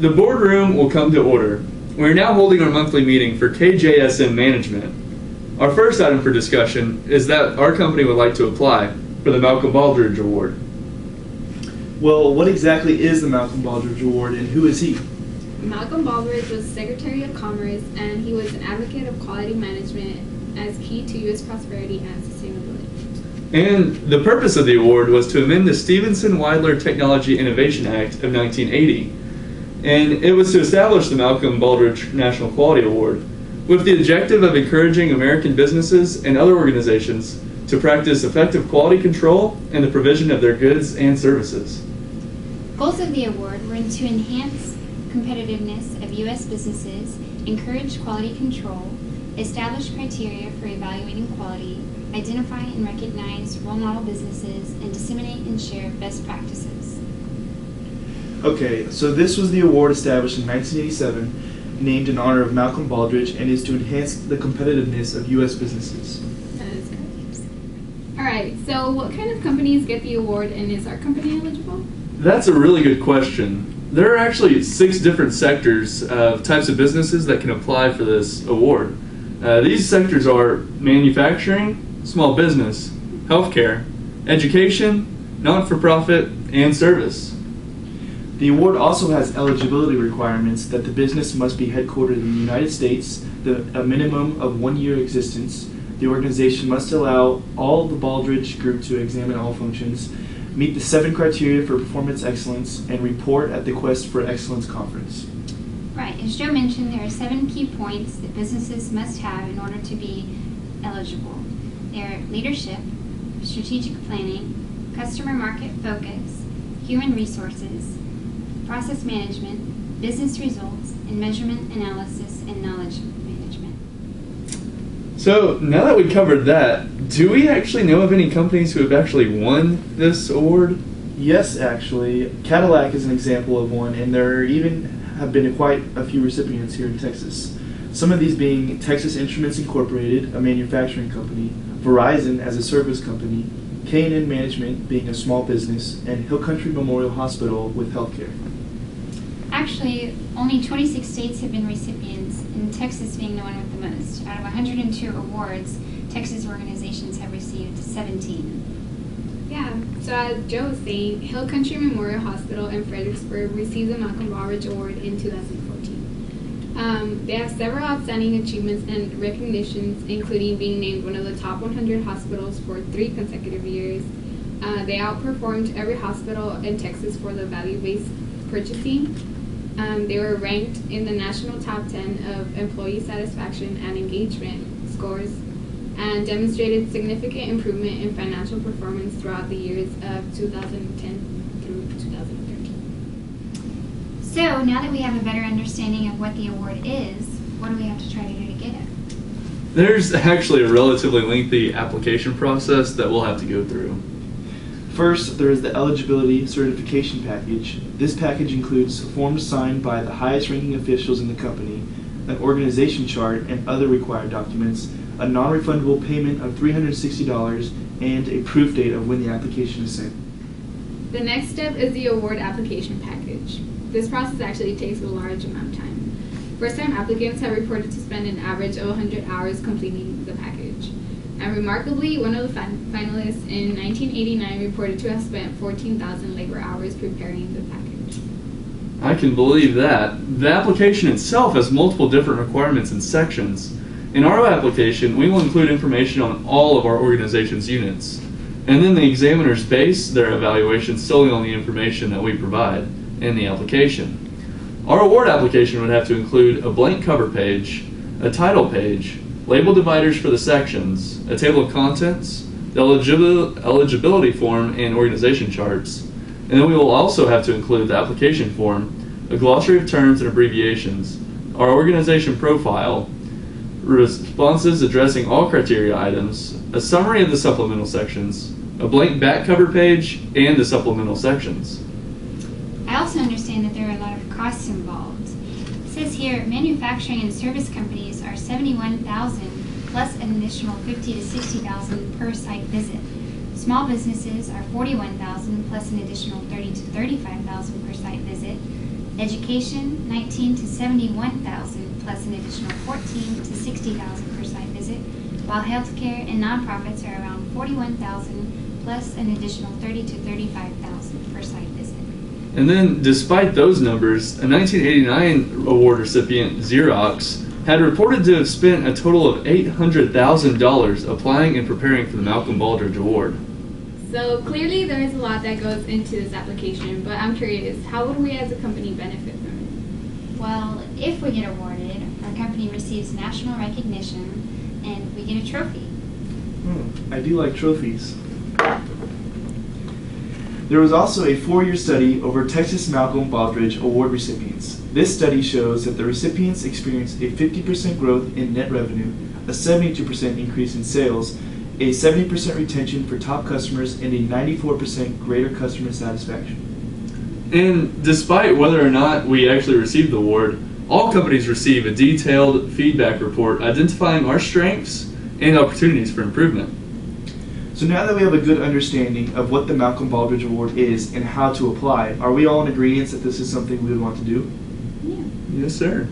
The boardroom will come to order. We are now holding our monthly meeting for KJSM Management. Our first item for discussion is that our company would like to apply for the Malcolm Baldrige Award. Well, what exactly is the Malcolm Baldrige Award and who is he? Malcolm Baldrige was Secretary of Commerce, and he was an advocate of quality management as key to U.S. prosperity and sustainability. And the purpose of the award was to amend the Stevenson-Weidler Technology Innovation Act of 1980. And it was to establish the Malcolm Baldrige National Quality Award with the objective of encouraging American businesses and other organizations to practice effective quality control and the provision of their goods and services. Goals of the award were to enhance competitiveness of U.S. businesses, encourage quality control, establish criteria for evaluating quality, identify and recognize role model businesses, and disseminate and share best practices. Okay, so this was the award established in 1987, named in honor of Malcolm Baldrige, and is to enhance the competitiveness of U.S. businesses. That is correct. All right, so what kind of companies get the award, and is our company eligible? That's a really good question. There are actually 6 different sectors of types of businesses that can apply for this award. These sectors are manufacturing, small business, healthcare, education, not-for-profit, and service. The award also has eligibility requirements that the business must be headquartered in the United States, a minimum of 1 year existence. The organization must allow all the Baldrige Group to examine all functions, meet the 7 criteria for performance excellence, and report at the Quest for Excellence conference. Right, as Joe mentioned, there are 7 key points that businesses must have in order to be eligible. They're leadership, strategic planning, customer market focus, human resources, process management, business results, and measurement analysis and knowledge management. So now that we covered that, do we actually know of any companies who have actually won this award? Yes, actually. Cadillac is an example of one, and there even have been quite a few recipients here in Texas. Some of these being Texas Instruments Incorporated, a manufacturing company, Verizon as a service company, K&N Management being a small business, and Hill Country Memorial Hospital with healthcare. Actually, only 26 states have been recipients, and Texas being the one with the most. Out of 102 awards, Texas organizations have received 17. Yeah, so as Joe was saying, Hill Country Memorial Hospital in Fredericksburg received the Malcolm Baldrige Award in 2014. They have several outstanding achievements and recognitions, including being named one of the top 100 hospitals for 3 consecutive years. They outperformed every hospital in Texas for the value-based purchasing. They were ranked in the national top 10 of employee satisfaction and engagement scores, and demonstrated significant improvement in financial performance throughout the years of 2010 through 2013. So, now that we have a better understanding of what the award is, what do we have to try to do to get it? There's actually a relatively lengthy application process that we'll have to go through. First, there is the eligibility certification package. This package includes forms signed by the highest-ranking officials in the company, an organization chart and other required documents, a non-refundable payment of $360, and a proof date of when the application is sent. The next step is the award application package. This process actually takes a large amount of time. First-time applicants have reported to spend an average of 100 hours completing the package. And remarkably, one of the finalists in 1989 reported to have spent 14,000 labor hours preparing the package. I can believe that. The application itself has multiple different requirements and sections. In our application, we will include information on all of our organization's units. And then the examiners base their evaluation solely on the information that we provide in the application. Our award application would have to include a blank cover page, a title page, label dividers for the sections, a table of contents, the eligibility form, and organization charts. And then we will also have to include the application form, a glossary of terms and abbreviations, our organization profile, responses addressing all criteria items, a summary of the supplemental sections, a blank back cover page, and the supplemental sections. I also understand that there are a lot of costs involved. It says here, manufacturing and service companies are $71,000 plus an additional $50,000 to $60,000 per site visit. Small businesses are $41,000 plus an additional $30,000 to $35,000 per site visit. Education, 19 to 71,000 plus an additional 14 to 60,000 per site visit, while healthcare and nonprofits are around 41,000 plus an additional 30 to 35,000 per site visit. And then, despite those numbers, a 1989 award recipient, Xerox, had reported to have spent a total of $800,000 applying and preparing for the Malcolm Baldrige Award. So clearly there is a lot that goes into this application, but I'm curious, how would we as a company benefit from Well, if we get awarded, our company receives national recognition and we get a trophy. I do like trophies. There was also a 4-year study over Texas Malcolm Baldrige Award recipients. This study shows that the recipients experienced a 50% growth in net revenue, a 72% increase in sales, a 70% retention for top customers, and a 94% greater customer satisfaction. And despite whether or not we actually received the award, all companies receive a detailed feedback report identifying our strengths and opportunities for improvement. So now that we have a good understanding of what the Malcolm Baldrige Award is and how to apply, are we all in agreement that this is something we would want to do? Yeah. Yes, sir.